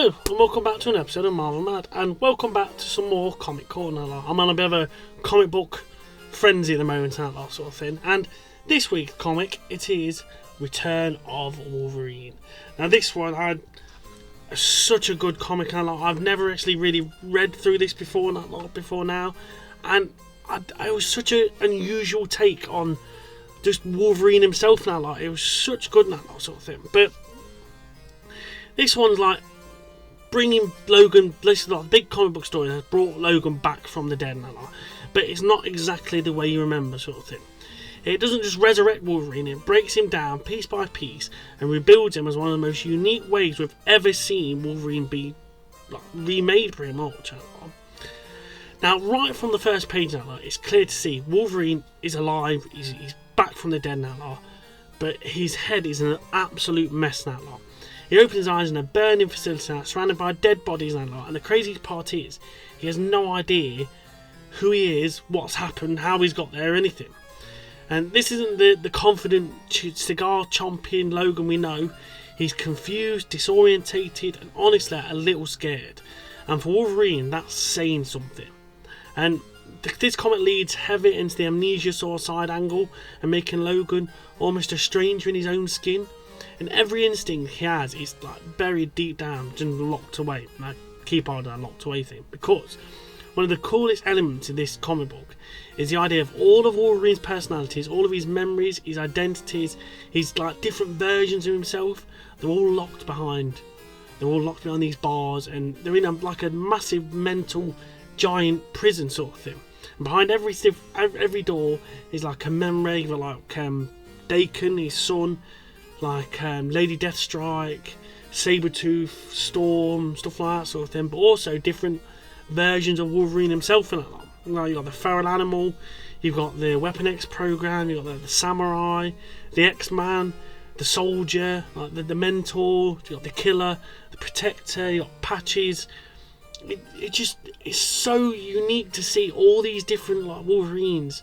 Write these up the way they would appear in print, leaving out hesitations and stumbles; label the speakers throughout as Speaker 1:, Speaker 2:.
Speaker 1: Hello, and welcome back to an episode of Marvel Mad, and welcome back to some more Comic Corner. I'm on a bit of a comic book frenzy at the moment, and that sort of thing. And this week's comic, it is Return of Wolverine. Now, this one had such a good comic, and I've never actually really read through this before now, and it was such an unusual take on just Wolverine himself. Now, it was such good, and that sort of thing. But this one's like bringing Logan. This is like a big comic book story that has brought Logan back from the dead, but it's not exactly the way you remember, sort of thing. It doesn't just resurrect Wolverine; it breaks him down piece by piece and rebuilds him as one of the most unique ways we've ever seen Wolverine be remade, pretty much. Now, right from the first page, it's clear to see Wolverine is alive. He's back from the dead now, but his head is an absolute mess now. He opens his eyes in a burning facility surrounded by dead bodies and the craziest part is he has no idea who he is, what's happened, how he's got there, anything. And this isn't the confident cigar chomping Logan we know. He's confused, disorientated, and honestly a little scared. And for Wolverine, that's saying something. And this comic leads heavy into the amnesia side angle and making Logan almost a stranger in his own skin. And every instinct he has is buried deep down and locked away. And I keep on that locked away thing, because one of the coolest elements in this comic book is the idea of all of Wolverine's personalities, all of his memories, his identities, his different versions of himself. They're all locked behind these bars, and they're in a massive mental giant prison sort of thing. And behind every door is a memory of Daken, his son, Lady Deathstrike, Sabretooth, Storm, stuff like that sort of thing, but also different versions of Wolverine himself in it. You've got the feral animal, you've got the Weapon X program, you've got the samurai, the Xman, the soldier, the mentor, you've got the killer, the protector, you've got Patches. It's so unique to see all these different Wolverines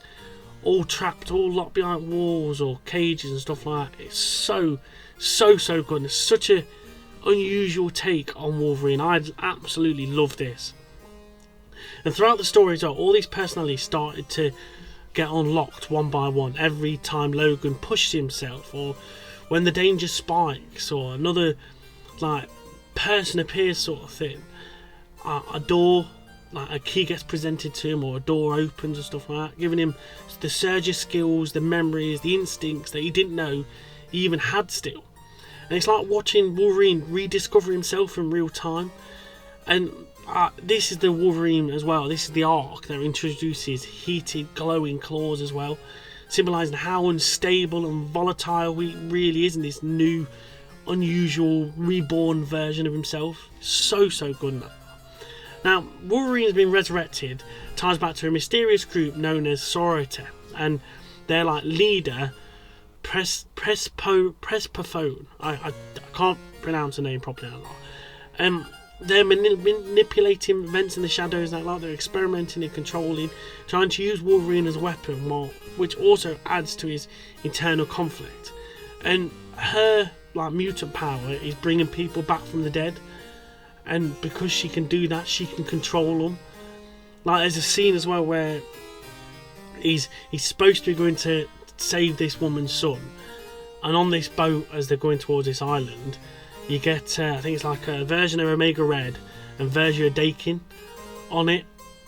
Speaker 1: all trapped, all locked behind walls or cages and stuff like that. It's so good, and it's such a unusual take on Wolverine. I absolutely love this. And throughout the story as well, all these personalities started to get unlocked one by one every time Logan pushed himself, or when the danger spikes, or another person appears sort of thing. A door, a key gets presented to him, or a door opens and stuff like that, giving him the surgeon skills, the memories, the instincts that he didn't know he even had still. And it's like watching Wolverine rediscover himself in real time. And this is the Wolverine as well. This is the arc that introduces heated, glowing claws as well, symbolising how unstable and volatile he really is in this new, unusual, reborn version of himself. So good. Now, Wolverine has been resurrected, ties back to a mysterious group known as Sorority, and their leader, Prespophone. I can't pronounce the name properly. They're manipulating events in the shadows, they're experimenting and controlling, trying to use Wolverine as a weapon, which also adds to his internal conflict. And her mutant power is bringing people back from the dead. And because she can do that, she can control them. There's a scene as well where he's supposed to be going to save this woman's son, and on this boat as they're going towards this island, you get I think it's a version of Omega Red and version of Daken on it,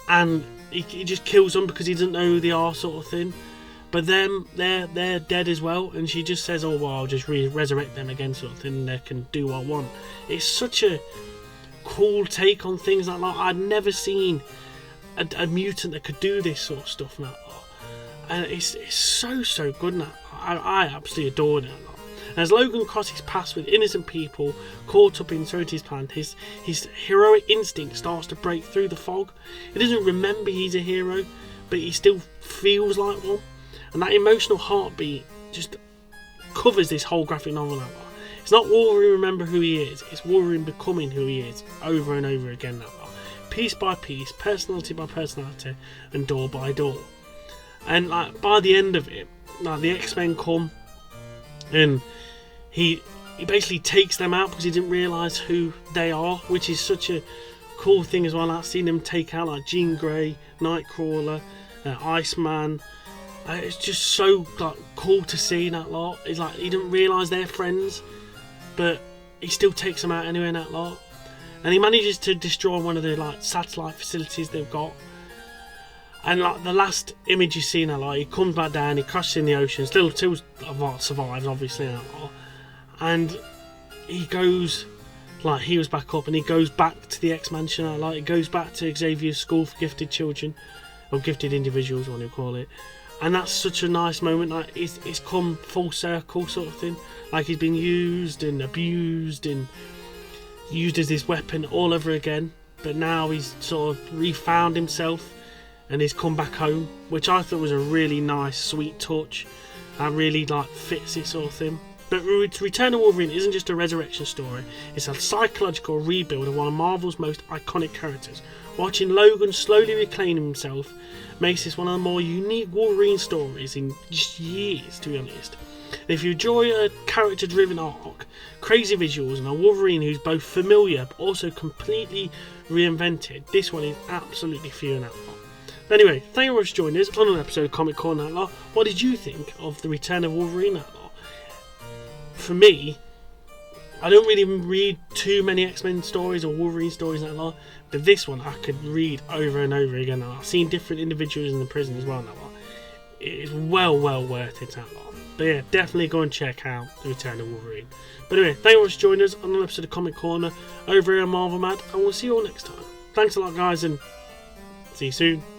Speaker 1: and he just kills them because he doesn't know who they are, sort of thing. But then they're dead as well, and she just says, "Oh well, I'll just resurrect them again," sort of thing, and they can do what I want. It's such a cool take on things like that. I'd never seen a mutant that could do this sort of stuff now, and it's so good now. I absolutely adored it. And as Logan crosses paths with innocent people caught up in Sorority's plan, his heroic instinct starts to break through the fog. He doesn't remember he's a hero, but he still feels like one, and that emotional heartbeat just covers this whole graphic novel now. It's not Wolverine remember who he is, it's Wolverine becoming who he is over and over again now. Piece by piece, personality by personality, and door by door. And by the end of it, the Xmen come, and he basically takes them out because he didn't realise who they are, which is such a cool thing as well. I've seen them take out like Jean Grey, Nightcrawler, Iceman. It's just so like cool to see that lot. It's like he didn't realise they're friends, but he still takes them out anyway in that lot. And he manages to destroy one of the like satellite facilities they've got. And like the last image you see now, like he comes back down, he crashes in the ocean. Still survives, obviously, in that lot. And he goes, like he was back up, and he goes back to the X-Mansion. Like it goes back to Xavier's school for gifted children, or gifted individuals, what you call it. And that's such a nice moment. Like it's come full circle, sort of thing. Like he's been used and abused and used as this weapon all over again. But now he's sort of refound himself. And he's come back home, which I thought was a really nice, sweet touch. And really like fits it, sort of thing. But Return of Wolverine isn't just a resurrection story. It's a psychological rebuild of one of Marvel's most iconic characters. Watching Logan slowly reclaim himself makes this one of the more unique Wolverine stories in just years, to be honest. And if you enjoy a character-driven arc, crazy visuals, and a Wolverine who's both familiar but also completely reinvented, this one is absolutely for you in that lot. Anyway, thank you very much for joining us on an episode of Comic Corner that lot. What did you think of the Return of Wolverine that lot? For me, I don't really read too many X-Men stories or Wolverine stories that lot, but this one I could read over and over again. I've seen different individuals in the prison as well that lot. It is well worth it that lot. But yeah, definitely go and check out the Return of Wolverine. But anyway, thank you very much for joining us on an episode of Comic Corner over here on Marvel Mad, and we'll see you all next time. Thanks a lot, guys, and see you soon.